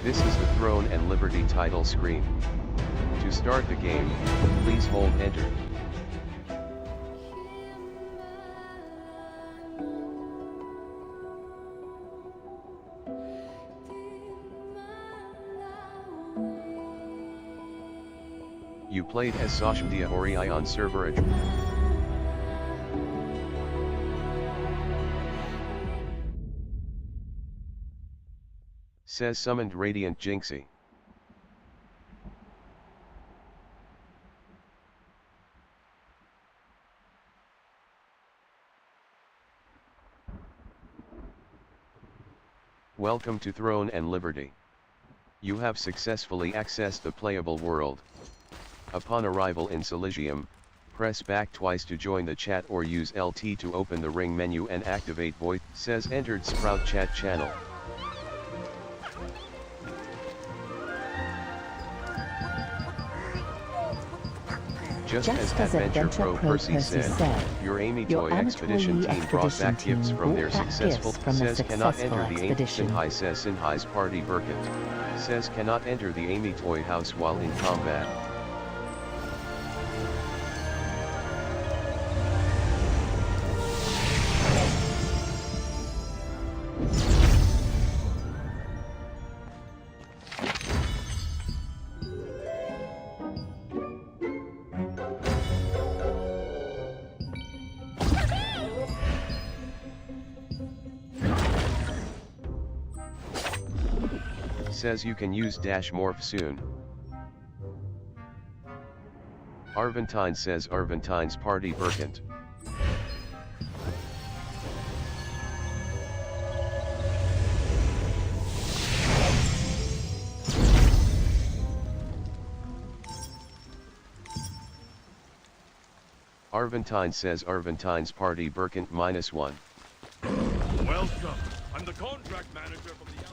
This is the Throne and Liberty title screen. To start the game, please hold enter. You played as Sashmdia Ori on server says summoned Radiant Jinxie. Welcome to Throne and Liberty. You have successfully accessed the playable world. Upon arrival in Selysium, press back twice to join the chat or use LT to open the ring menu and activate voice. Says entered Sprout chat channel. Just as Adventure Pro Percy said, your Amy Toy Expedition team brought back gifts from their successful. Says cannot enter the Amy Sinhai. Says Sinhai's party Burkett. Says cannot enter the Amy Toy house while in combat. Says you can use dash morph soon. Arventine says Arventine's party Burkent. Arventine says Arventine's party Burkent -1. Welcome. I'm the contract manager from the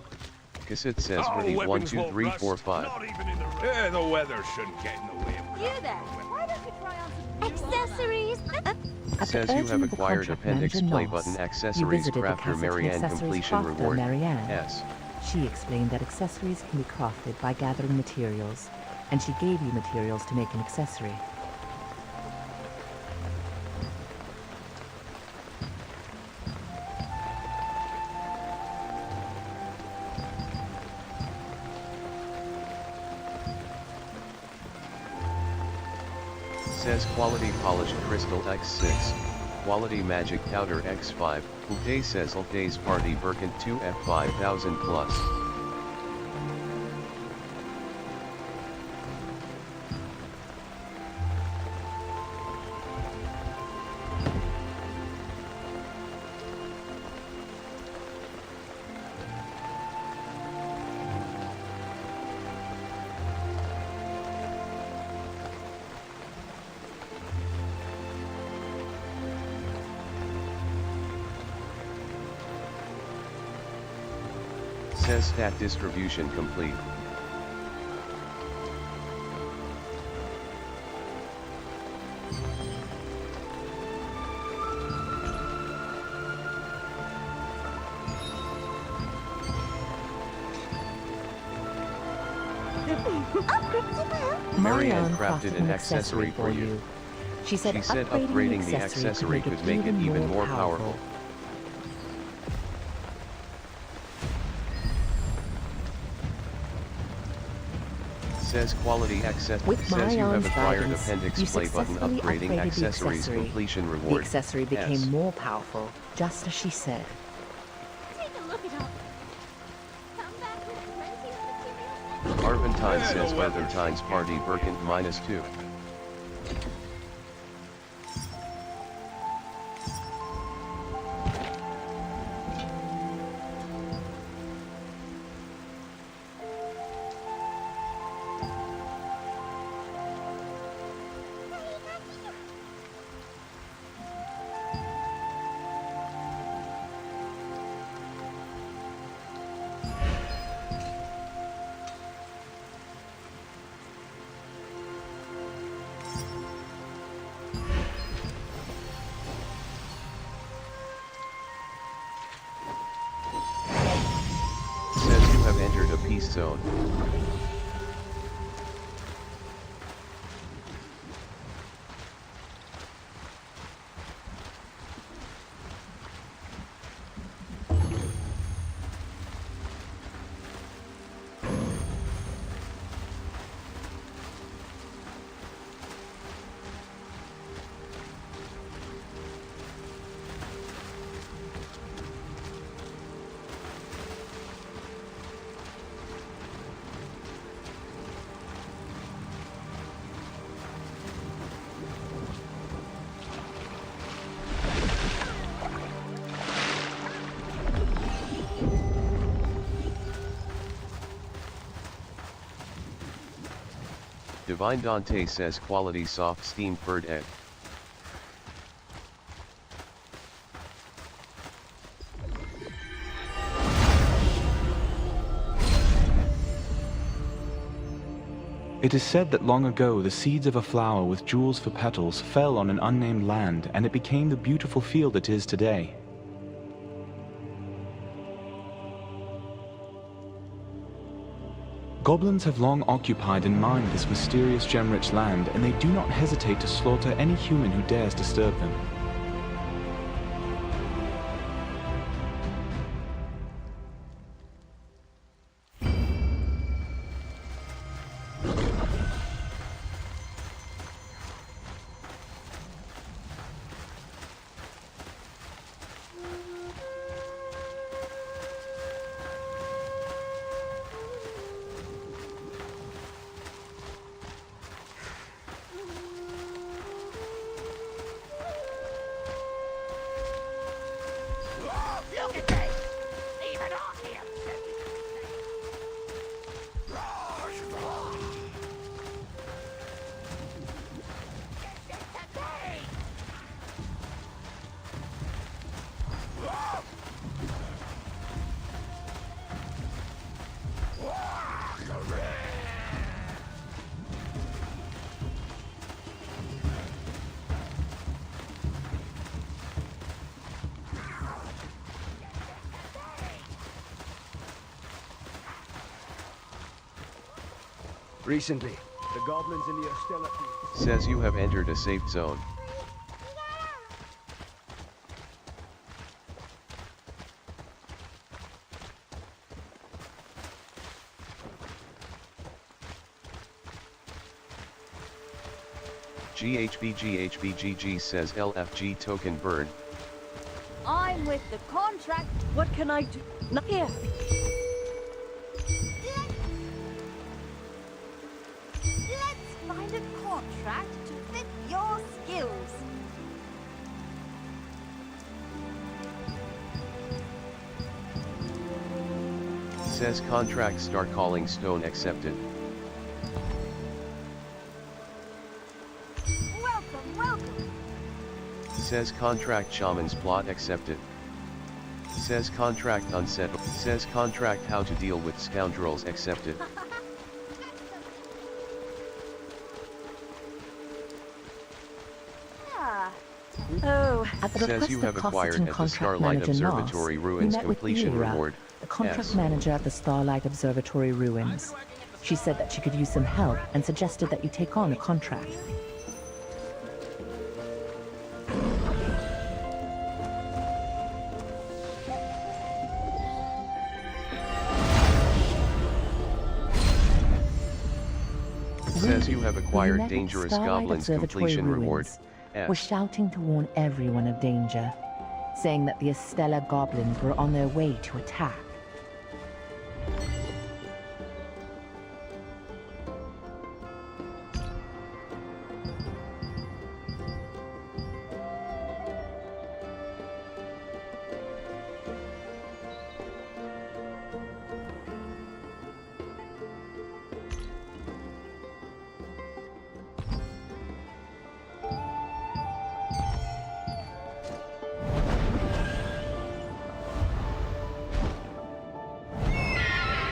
Cassette says Woody 1 2 3 4 5. The weather shouldn't get in the way of You there? Why don't you try on some accessories? Says you have acquired Appendix Play Button Accessories Crafter Marianne Completion Reward. S. She explained that accessories can be crafted by gathering materials, and she gave you materials to make an accessory. Says quality polished crystal X6, quality magic powder X5, Uday says Uday's party Burkent 2F 5000 plus. Says stat distribution complete. Marianne crafted an accessory for you. She said upgrading the accessory could make it even more powerful. Says quality access. Says you have acquired Appendix Play Button upgrading accessories completion reward. The accessory became more powerful, just as she said. Take a look at all. Come back with plenty of materials. Arventine says Arventine's party Burkent -2. peace zone. Divine Dante says quality soft steamed bird egg. It is said that long ago the seeds of a flower with jewels for petals fell on an unnamed land, and it became the beautiful field it is today. Goblins have long occupied and mined this mysterious gem-rich land, and they do not hesitate to slaughter any human who dares disturb them. Look at this! Even I can't set it. Recently, the goblins in the Ostella field. Says you have entered a safe zone. GHBGHBGG says LFG token bird. I'm with the contract. What can I do? Not here. Let's find a contract to fit your skills. Says contract star calling stone accepted. Welcome, welcome. Says contract shaman's plot accepted. Says contract unsettled. Says contract how to deal with scoundrels accepted. Ah, Oh, At the Says request you of have acquired Cosseton at the contract Starlight manager Observatory Nos, Ruins we met with completion Lyra, reward. the contract S. manager at the Starlight Observatory Ruins. She said that she could use some help and suggested that you take on a contract. Says you have We acquired met at dangerous Starlight goblins Observatory completion reward. Ruins. Was shouting to warn everyone of danger, saying that the Estella goblins were on their way to attack.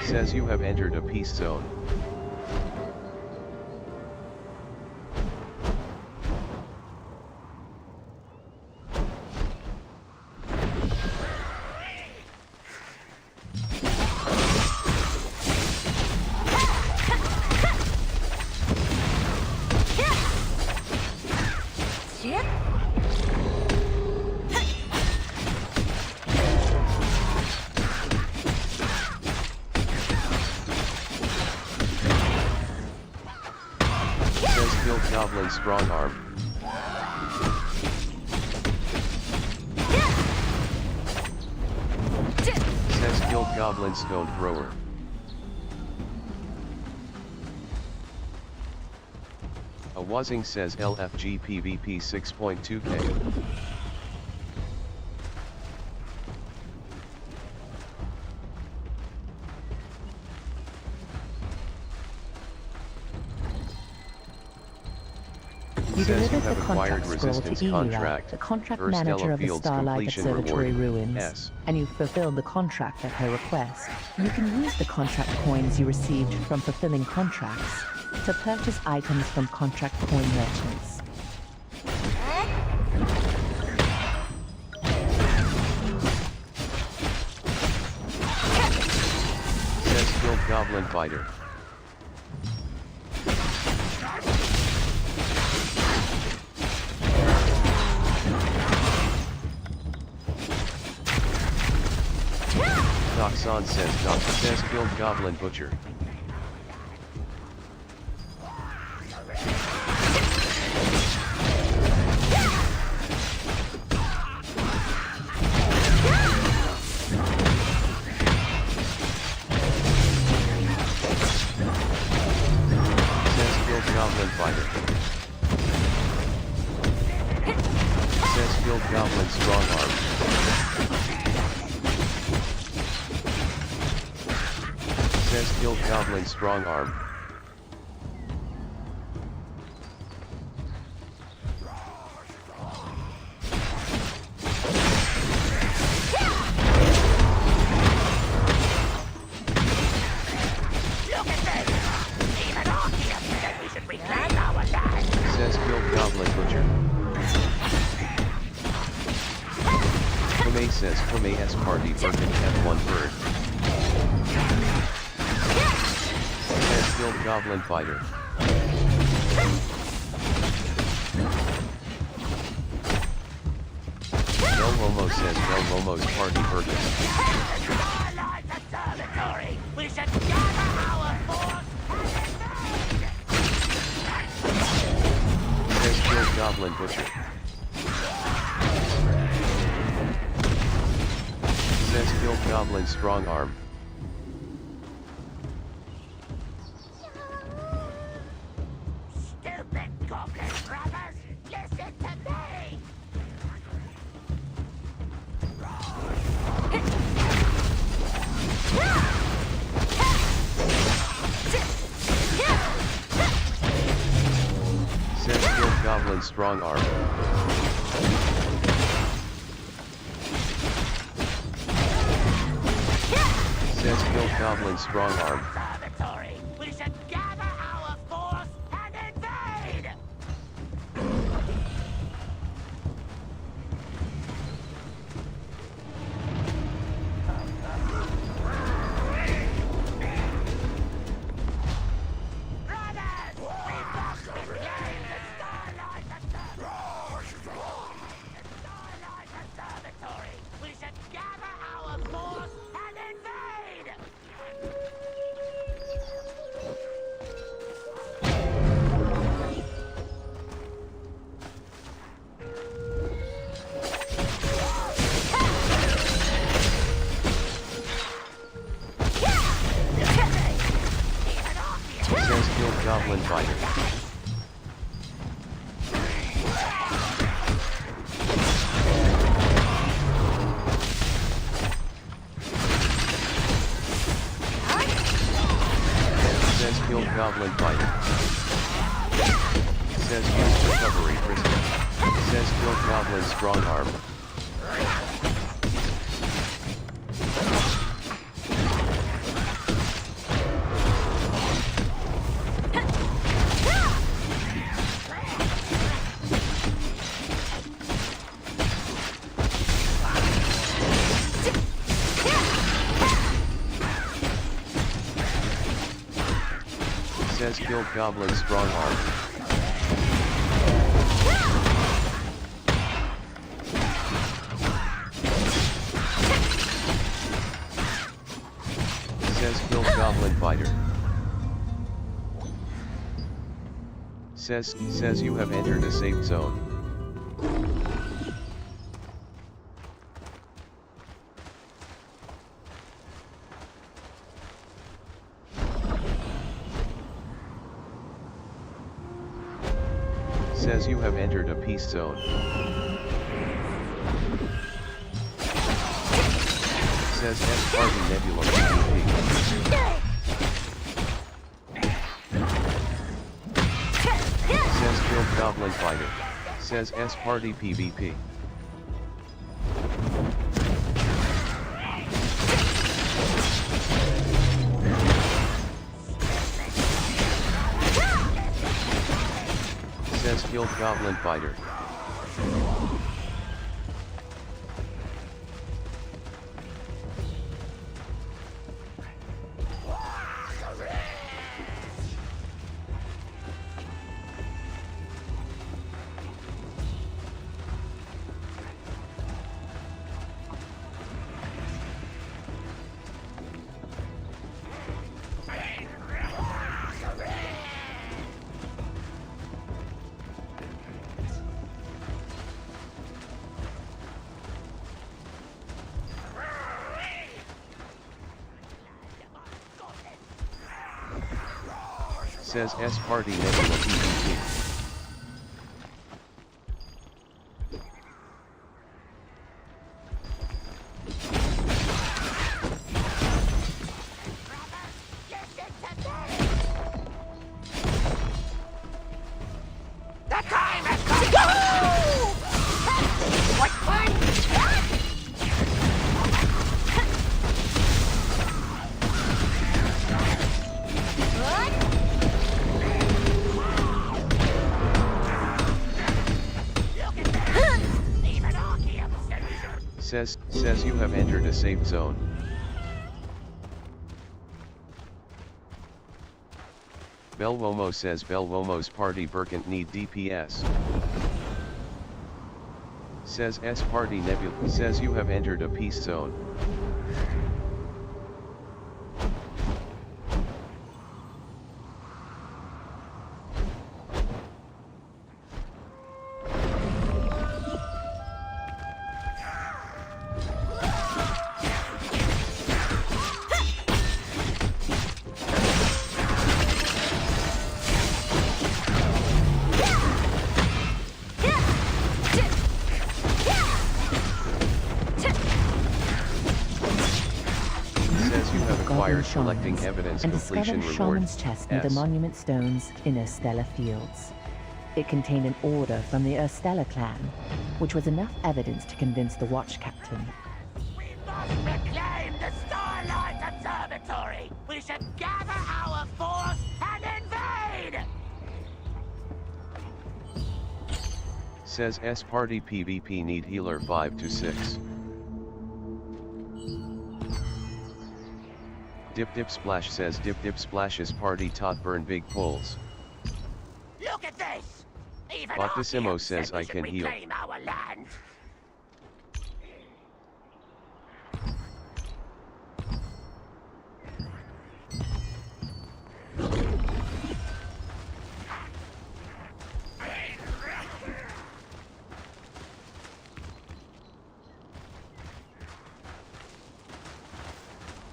Says you have entered a peace zone. Says killed goblin strong arm. Says killed goblin stone thrower. A Wazing says LFG PvP 6.2k. You Says delivered you have the acquired contract scroll to resistance Elia, contract, the contract First manager Stella of the Fields Starlight completion Observatory reward, ruins, S. and you fulfilled the contract at her request. You can use the contract coins you received from fulfilling contracts to purchase items from contract coin merchants. Says killed goblin fighter. Doxon says killed goblin butcher. Says killed goblin fighter. Says killed goblin strong arm. Says killed goblin strong arm. Says killed goblin butcher. Kume says Kume S party Birkin F1 bird. Says killed goblin fighter. Del Romo says Del Romo's party Birkin. Starlight Observatory! We should gather our force and Says killed goblin butcher. Says killed goblin strong arm. stupid goblin brothers! Listen to me! Says killed goblin strong arm. Says killed goblin strong arm. Observatory! We should gather our force and invade! Brothers! We must reclaim the Starlight Observatory! We should gather our force and invade! Says killed goblin fighter. Says killed goblin fighter. Says use recovery crystal. Says killed goblin strong arm. Says killed goblin strong arm. Says you have entered a safe zone. Says you have entered a peace zone. Says S Party Nebula PvP. Says killed Goblin Fighter. Says S Party PvP. Says killed Goblin Fighter. Says S Party Nebula PvP. The time has come! What? Even Archeum Says you have entered a safe zone. Belwomo says Belwomo's party Burkant need DPS. Says S Party Nebula. Says you have entered a peace zone. Acquired collecting evidence and completion discovered reward. Shaman's chest near the S. monument stones in Urstella Fields. It contained an order from the Urstella clan, which was enough evidence to convince the watch captain. We must reclaim the Starlight Observatory! We should gather our force and invade! Says S Party PvP need healer 5 to 6. Dip Dip Splash says Dip Dip Splash's party taught burn big poles. Look at this! Even Boctissimo Archeum says said we I should can heal. reclaim our land.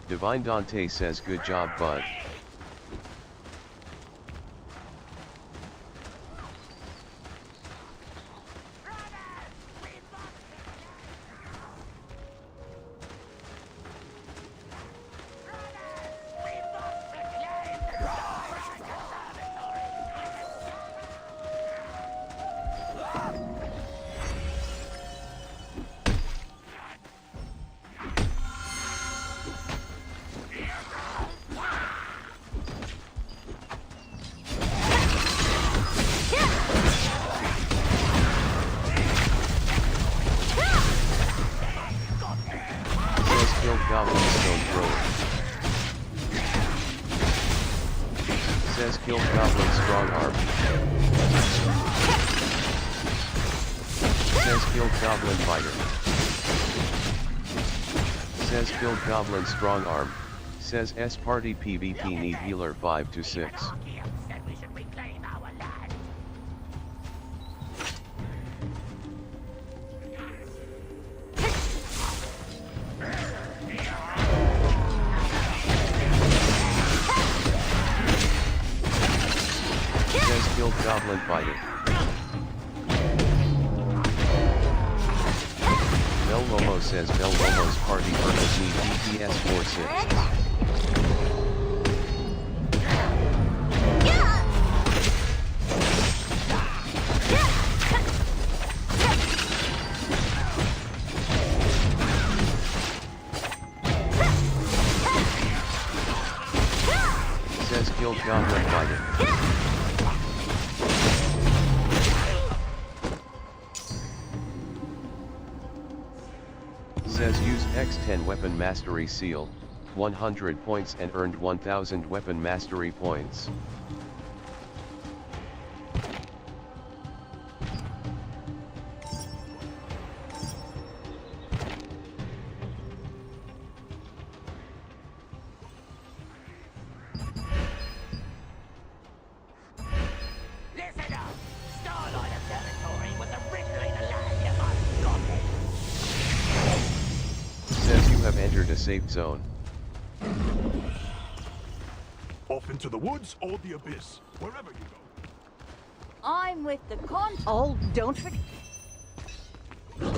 Divine Dante says good job bud. Goblin Stone Thrower. Says killed Goblin Strong Arm. Says killed Goblin Fighter. Says killed Goblin Strong Arm. Says S Party PvP need healer 5 to 6. Archeum said we should reclaim our land. Excellent fighting. Bel Lomo says Bel Lomo's party purpose need DPS 4-6. Says killed goblin fighting. Says used X10 weapon mastery seal, 100 points and earned 1000 weapon mastery points. Listen up! Starlight Observatory was originally the land of us goblins. Says you have entered a safe zone. Off into the woods or the abyss, wherever you go. I'm with the con. Oh, don't forget. There's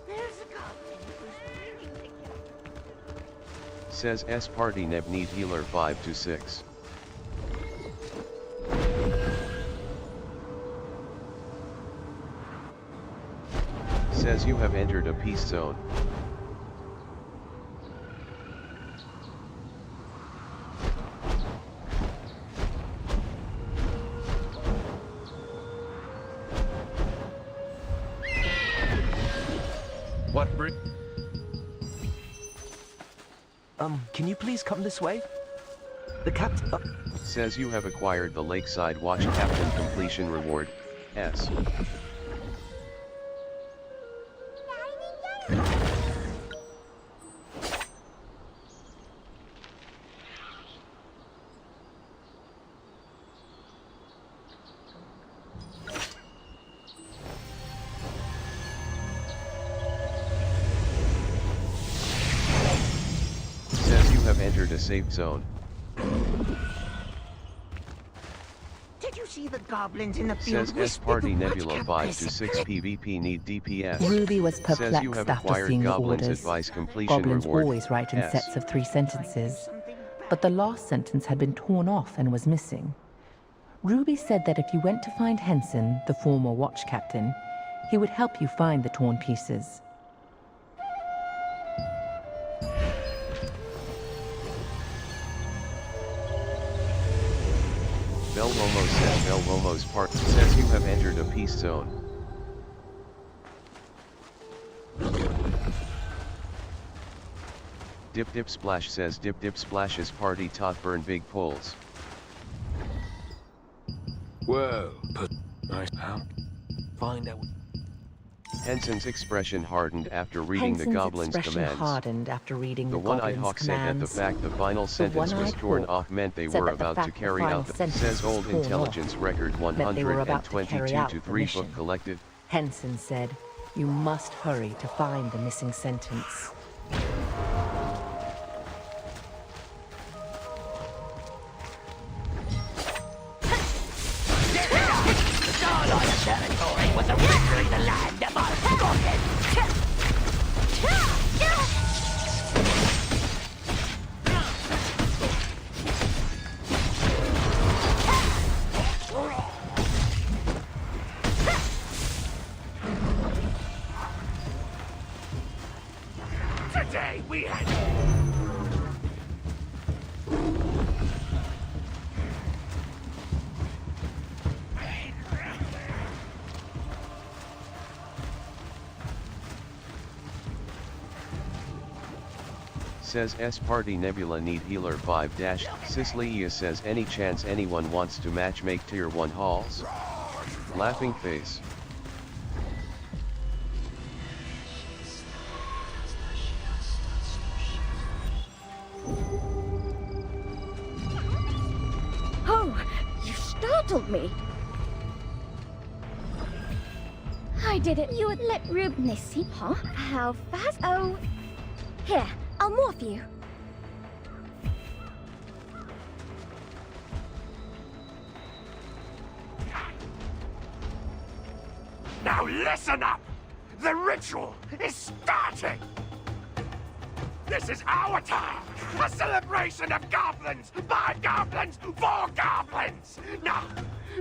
a goblin who's really picking. Says S party neb need healer 5 to 6. Says you have entered a peace zone. What bring? Can you please come this way? The captain. Says you have acquired the Lakeside Watch Captain completion reward, S. Says you have entered a safe zone. Did you see the goblins in the field? Says S party Nebula 5 to 6 PvP need DPS. Ruby was Says you have perplexed after acquired seeing the Goblin's orders. advice completion Goblins reward, always write in S. sets of 3 sentences, but the last sentence had been torn off and was missing. Ruby said that if you went to find Henson, the former watch captain, he would help you find the torn pieces. Bel Lomo says Bel Lomo's part says you have entered a peace zone. Dip Dip Splash says Dip Dip Splash's party taught burn big poles. Whoa. Put. Nice. How? Find out. Henson's expression hardened after reading the Henson's goblin's expression commands. hardened after reading The the one-eyed goblin's hawk said that the commands. fact the final sentence was one-eyed torn hawk off meant they said were that the about to fact the carry final out the sentence says was old torn off intelligence record meant they were about to carry 122 out to the 3 mission. book collective. Henson said, "You must hurry to find the missing sentence." The Starlight Observatory was originally the land of us goblins. Today we had. Says S party Nebula need healer 5 dash. Cicely says any chance anyone wants to match make tier 1 hauls? Laughing face. Oh, you startled me. I did it. You would let Rubness see, huh? How fast? Oh, here, I'll morph you. Now listen up! The ritual is starting! This is our time! A celebration of goblins! By goblins! For goblins! Now,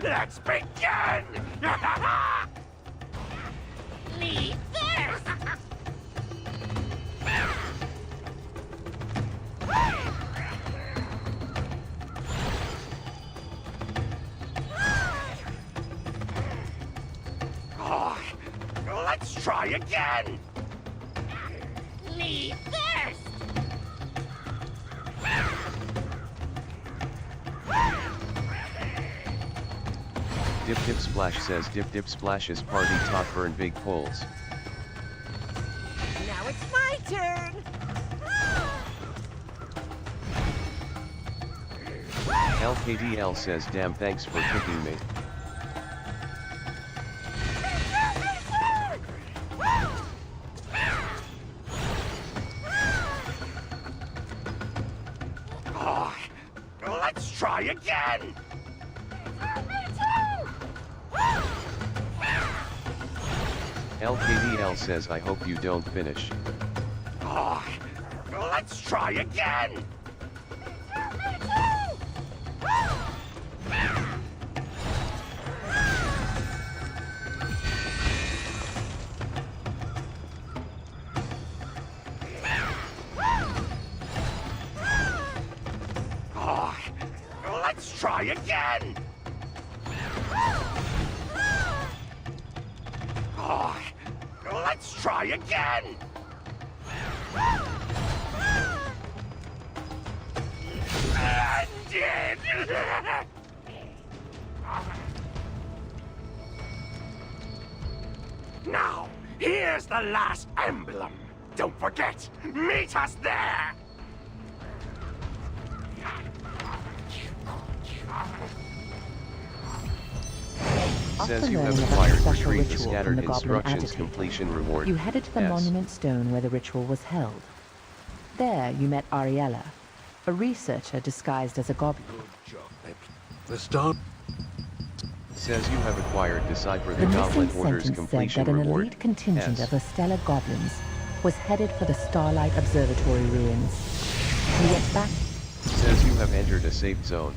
let's begin! Me first! Oh, let's try again! Me first! Dip Dip Splash says Dip Dip Splash's party top burn big poles. Now it's my turn. LKDL says damn thanks for picking me. Oh, let's try again! LKDL says I hope you don't finish. Oh, let's try again! Oh, let's try again! Oh, let's try again! Ended! Now, here's the last emblem. Don't forget, meet us there! Says After you have learning about acquired the special retrieve the ritual scattered from the goblin instructions agitator, completion reward. you headed to the S. monument stone where the ritual was held. There you met Ariella, a researcher disguised as a goblin. The stone. Says you have acquired decipher the The Goblin missing Order's sentence said completion that an reward. elite contingent S. of the stellar goblins was headed for the Starlight Observatory ruins. You went back. Says you have entered a safe zone.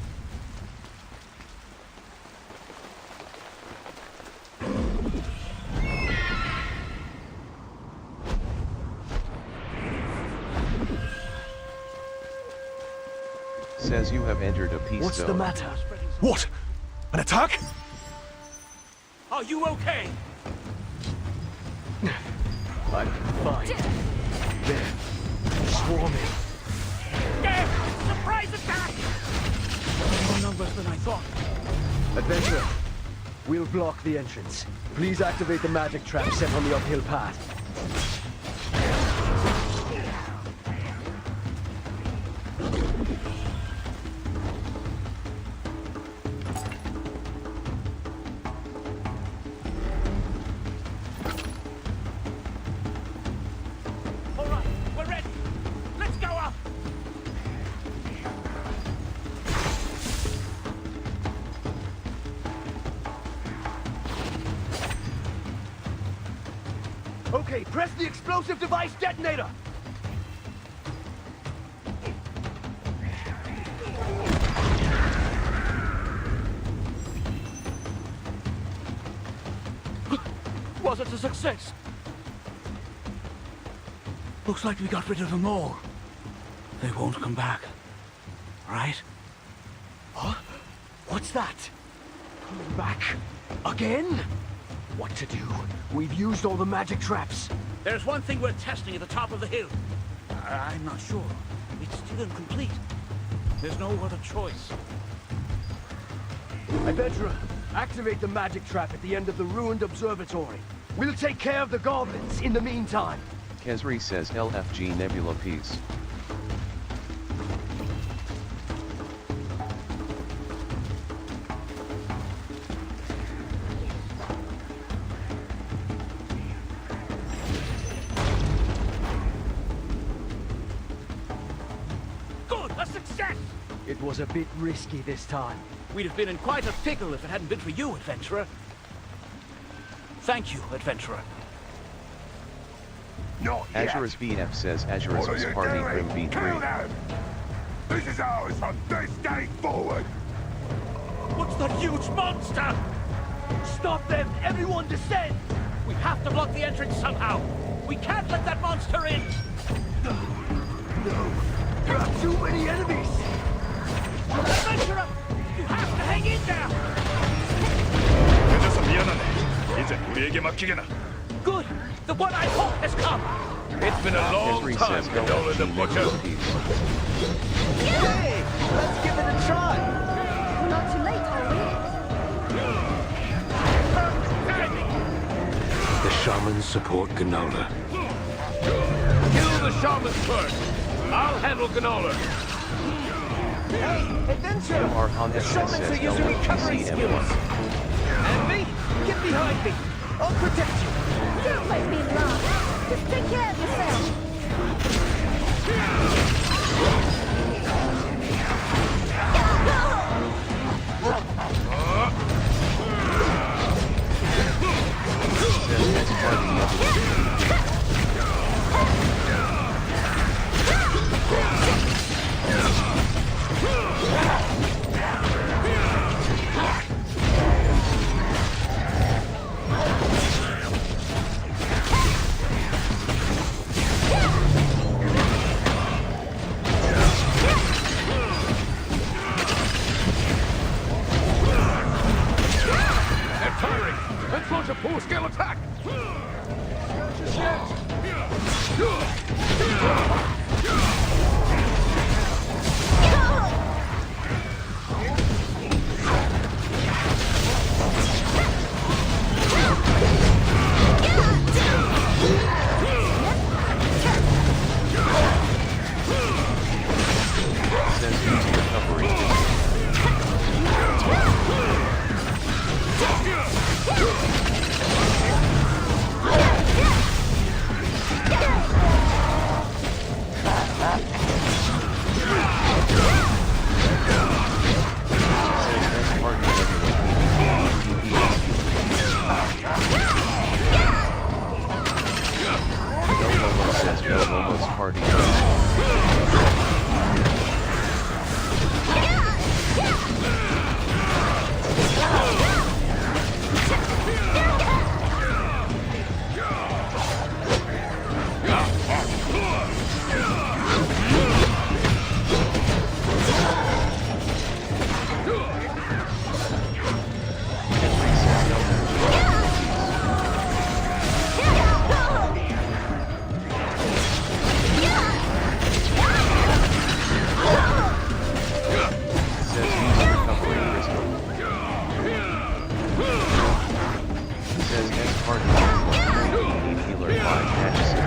Says you have entered a peace What's zone. the matter? What? An attack? Are you okay? I'm fine. There. Swarming. Damn! Surprise attack! More numbers than I thought. Adventurer, we'll block the entrance. Please activate the magic trap set on the uphill path. All right, we're ready. Let's go up. Okay, press the explosive device detonator! Was it a success? Looks like we got rid of them all. They won't come back. Right? Huh? What's that? Coming back? Again? What to do? We've used all the magic traps. There's one thing we're testing at the top of the hill. I'm not sure. It's still incomplete. There's no other choice. Adventurer, activate the magic trap at the end of the ruined observatory. We'll take care of the goblins in the meantime. Kesri says LFG Nebula Peace. Good! A success! It was a bit risky this time. We'd have been in quite a pickle if it hadn't been for you, adventurer. Thank you, adventurer. Not yet. Azurus BF says Azurus What are was you party doing? Grim Kill V3. them! This is ours from this day forward! What's that huge monster? Stop them! Everyone descend! We have to block the entrance somehow. We can't let that monster in! No! There are too many enemies! Adventurer! You have to hang in there! Good! The one I hope has come! It's been a long Henry time, says go Ganola the LT Butcher. negative peace. Hey! Let's give it a try! We're not too late, are we? The shamans support Ganola. Kill the shamans first. I'll handle Ganola. Hey, adventure! Arhan The SS shamans says are using recovery LTCM1. skills. And me, get behind me. I'll protect you. Don't make me laugh. Just take care of yourself. Says S party negative. They're tiring. Let's launch a full-scale attack. Says he's recovering. Says S party negative. No Momo says no Momo's party. Henry says no says he's recovering crystal. Says S party healer 5 patches.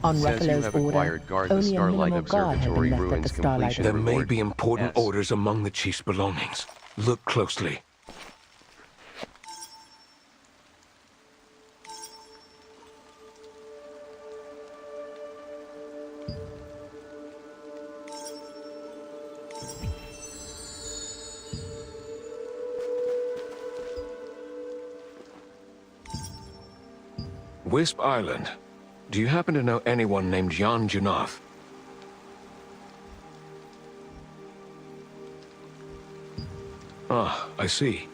On Says you Ruffalo's have order, acquired guard the only a Starlight minimal guard had Observatory been left at the ruins Starlight completion There may reward. be important S. orders among the chief's belongings. Look closely. Wisp Island. Do you happen to know anyone named Jan Junath? Ah, I see.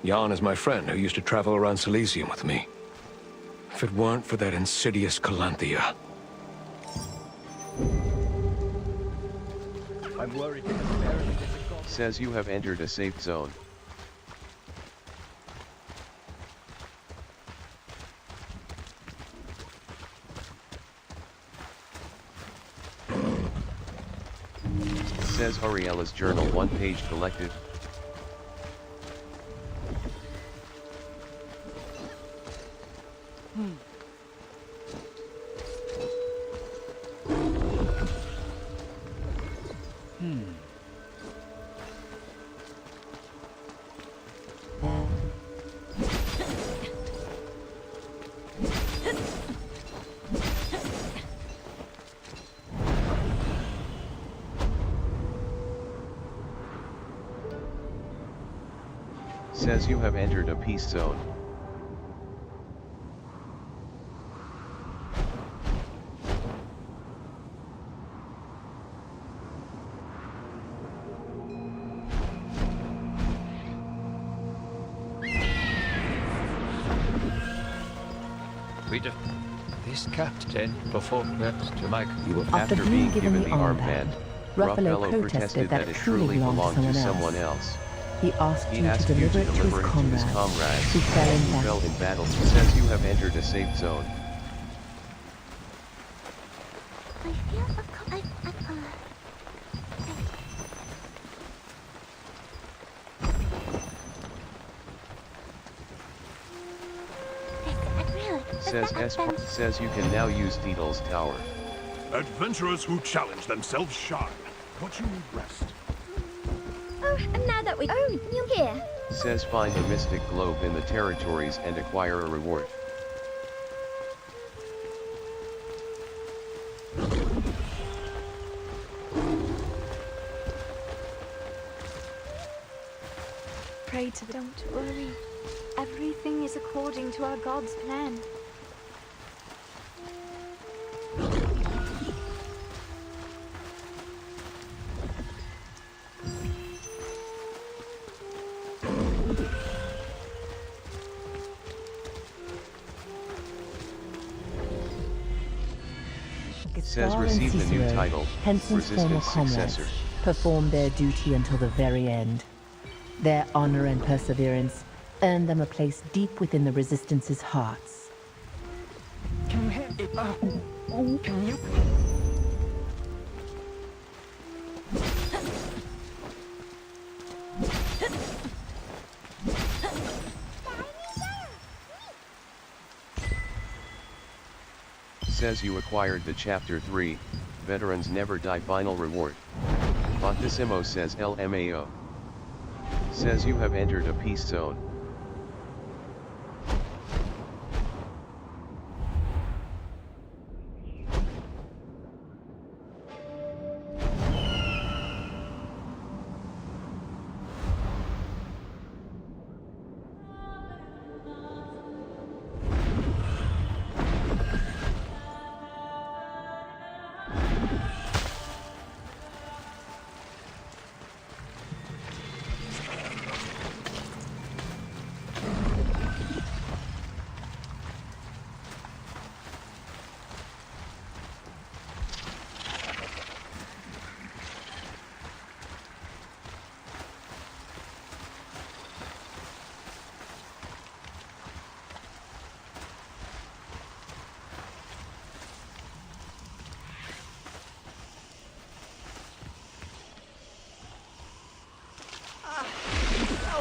Jan is my friend who used to travel around Silesium with me. If it weren't for that insidious Calanthea. I'm worried. Says you have entered a safe zone. Says Ariella's journal 1 page collected. Says you have entered a peace zone. This captain performed to my... After being given the armband, armband, Ruffalo Ruffalo protested that it truly belonged to someone else. He asked He you to asked you deliver to it to deliver his it to his comrades, comrades who fell in in battle. battle. Says you have entered a safe zone. I feel Says you can now use Deedle's tower. Adventurers who challenge themselves shine. But you need rest. Oh, and now that you're here. Says find a mystic globe in the territories and acquire a reward. Pray to them. Don't worry. Everything is according to our God's plan. Says receive the new title, Henson's former Resistance comrades, Successor. performed their duty until the very end. Their honor and perseverance earned them a place deep within the Resistance's hearts. Can you hear it? Can you? Says you acquired the Chapter 3, Veterans Never Die final reward. Bontissimo says LMAO. Says you have entered a peace zone.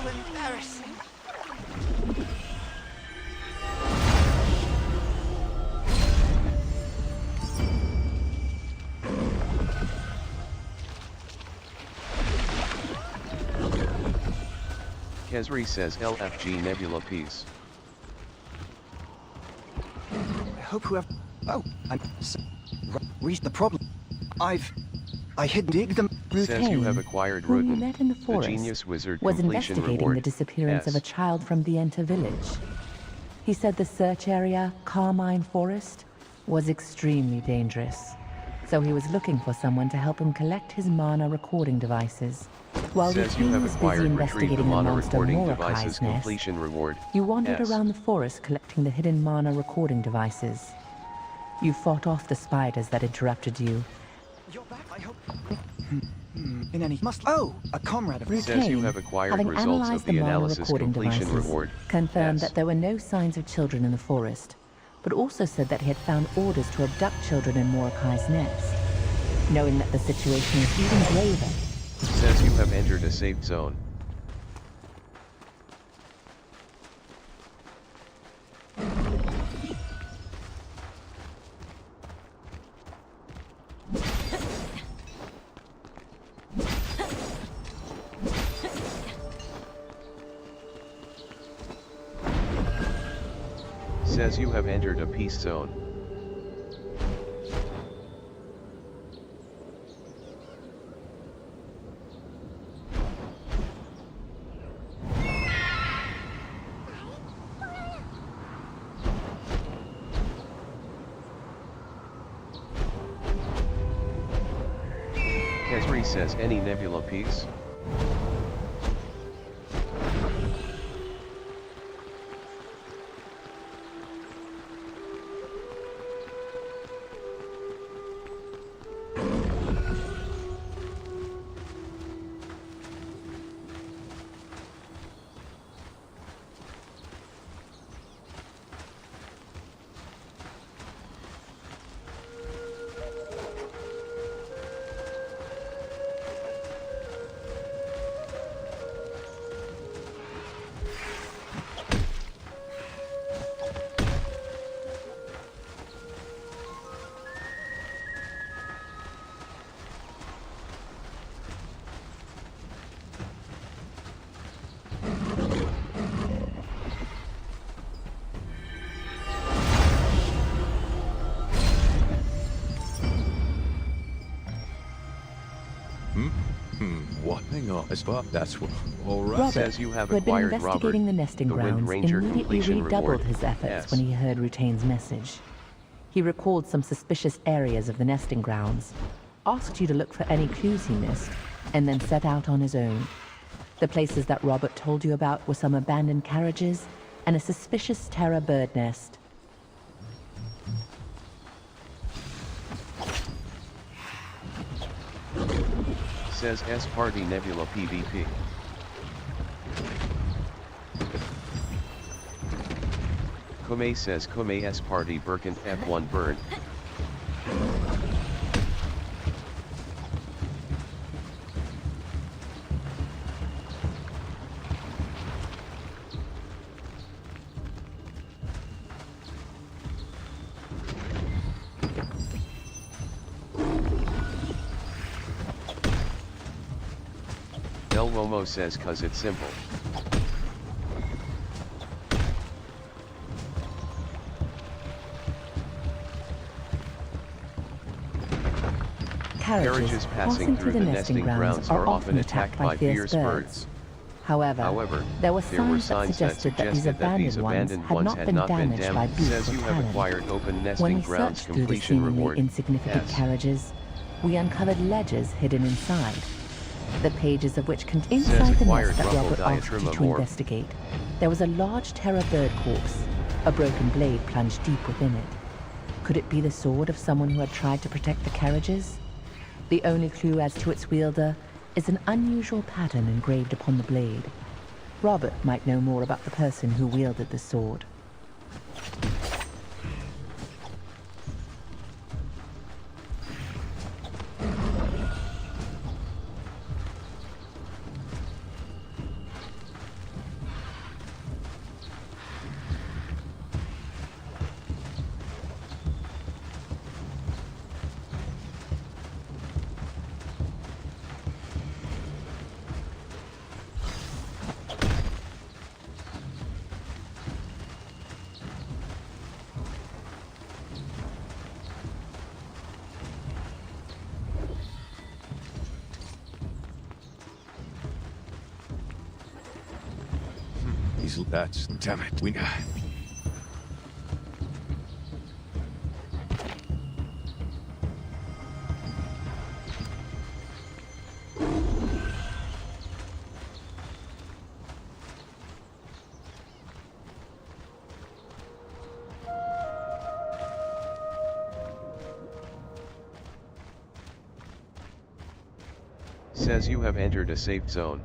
So embarrassing. Kesri says LFG Nebula Peace. I hope whoever... Oh, reached the problem. I hid dig them. Says you have acquired whom you Rutan, met in the the forest, genius wizard was completion investigating reward. the disappearance of a child from the Enter village. He said the search area, Carmine Forest, was extremely dangerous. So he was looking for someone to help him collect his mana recording devices. While the Says you team have was busy acquired retrieve the investigating the mana monster recording Mordecai's devices nest, completion reward. you wandered S. around the forest collecting the hidden mana recording devices. You fought off the spiders that interrupted you. You're back, I hope. In any must. Oh, a comrade of Says you have acquired having results analyzed of the the mana analysis recording completion devices, reward. confirmed S. that there were no signs of children in the forest, but also said that he had found orders to abduct children in Mordecai's nest. Knowing that the situation is even graver, Says you have entered a safe zone. Says you have entered a peace zone. Mary says any nebula piece? What? Hang on, that's what. All right. Robert, Says you have who had been acquired investigating Robert, the nesting the Wind grounds, Ranger immediately completion redoubled reward. his efforts Yes. when he heard Rutaine's message. He recalled some suspicious areas of the nesting grounds, asked you to look for any clues he missed, and then set out on his own. The places that Robert told you about were some abandoned carriages and a suspicious terror bird nest. Says S Party Nebula PvP. Kome says Kome S Party Birkin F1 Bird. El Momo says cause it's simple. Carriages passing through the nesting grounds are often attacked by fierce birds. However, there were signs that suggested that these abandoned ones had not been damaged by beasts Says or you have talons. acquired open When nesting we grounds searched through the completion seemingly reward. insignificant Yes. carriages, we uncovered ledgers hidden inside, the pages of which contained Says inside the acquired nest that ruffle Robert asked you diatrema to more. investigate. There was a large terror bird corpse, a broken blade plunged deep within it. Could it be the sword of someone who had tried to protect the carriages? The only clue as to its wielder is an unusual pattern engraved upon the blade. Robert might know more about the person who wielded the sword. That's damn it. We. Says you have entered a safe zone.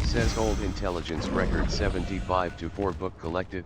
Says old intelligence record 75-4 book collected.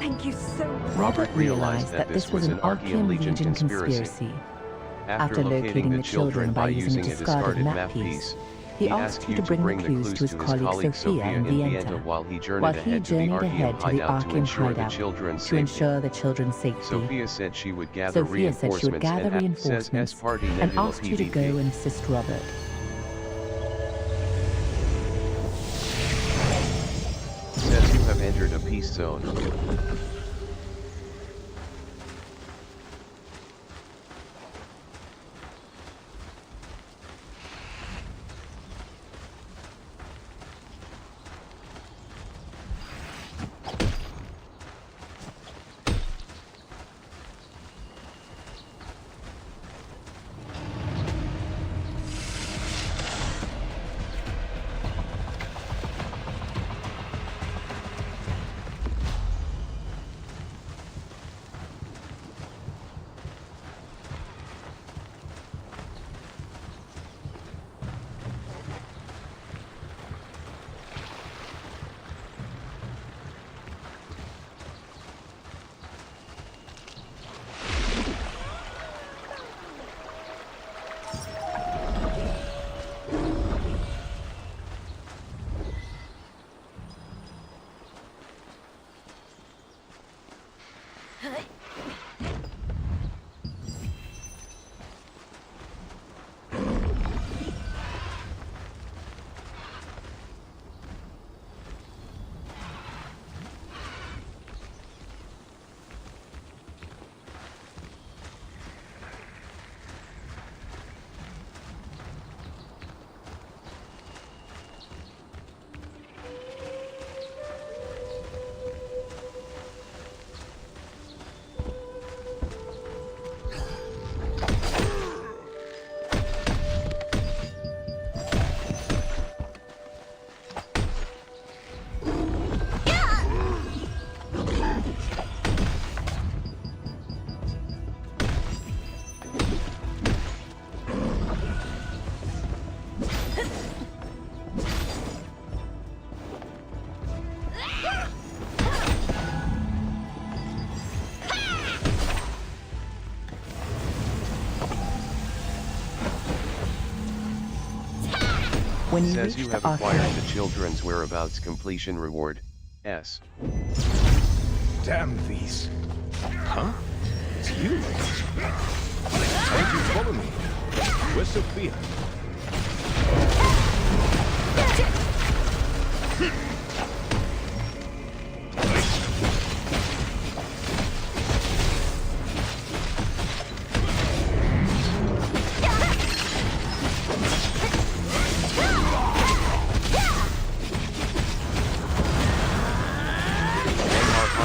Thank you so much. Robert realized that this was an Archean Legion conspiracy. After locating the children by using a discarded map piece, he asked you to bring the clues to his colleague Sophia in Vienna, while he journeyed ahead to the Archean hideout to ensure the children's safety. Sophia said she would gather reinforcements and asked you to go and assist Robert. Says you have entered a peace zone. When you Says reach you the have acquired archive, the children's whereabouts completion reward, S. Damn these. Huh? It's you. How did you follow me? Where's Sophia?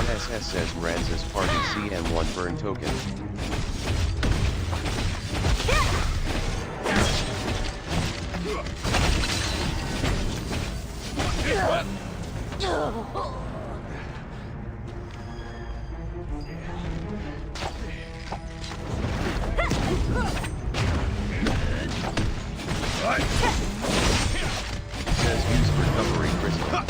SS says Ranz's party CM1 burn token. Says use recovery crystal.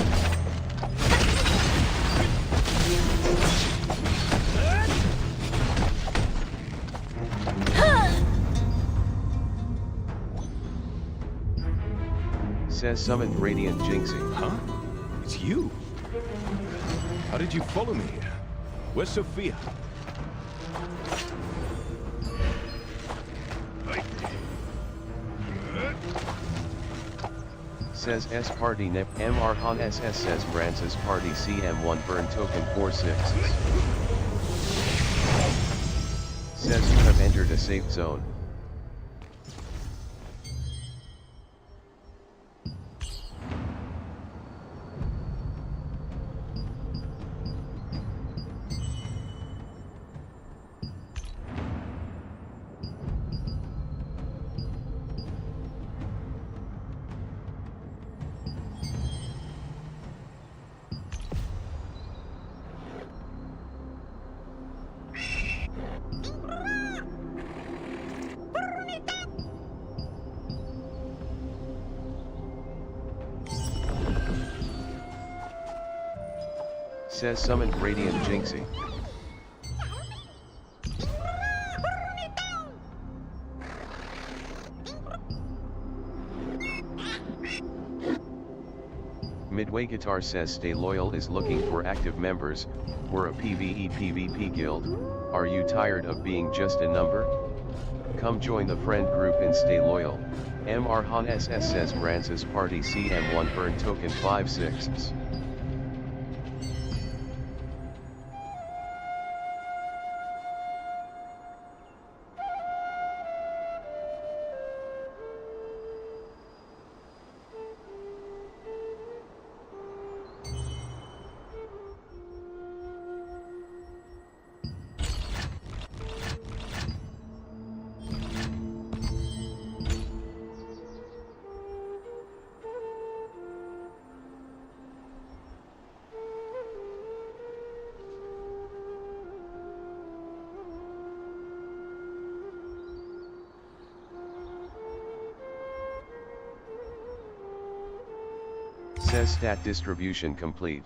Says summoned Radiant Jinxing. Huh? It's you. How did you follow me here? Where's Sophia? Says S party nip M Arhan SS says Ranz's party CM1 burn token 46. Says you have entered a safe zone. Says summoned Radiant Jinxie. Midway Guitar says Stay Loyal is looking for active members. We're a PvE PvP guild. Are you tired of being just a number? Come join the friend group and Stay Loyal. M. Arhan SS says Francis Party CM1 burn token 5/6. Says stat distribution complete.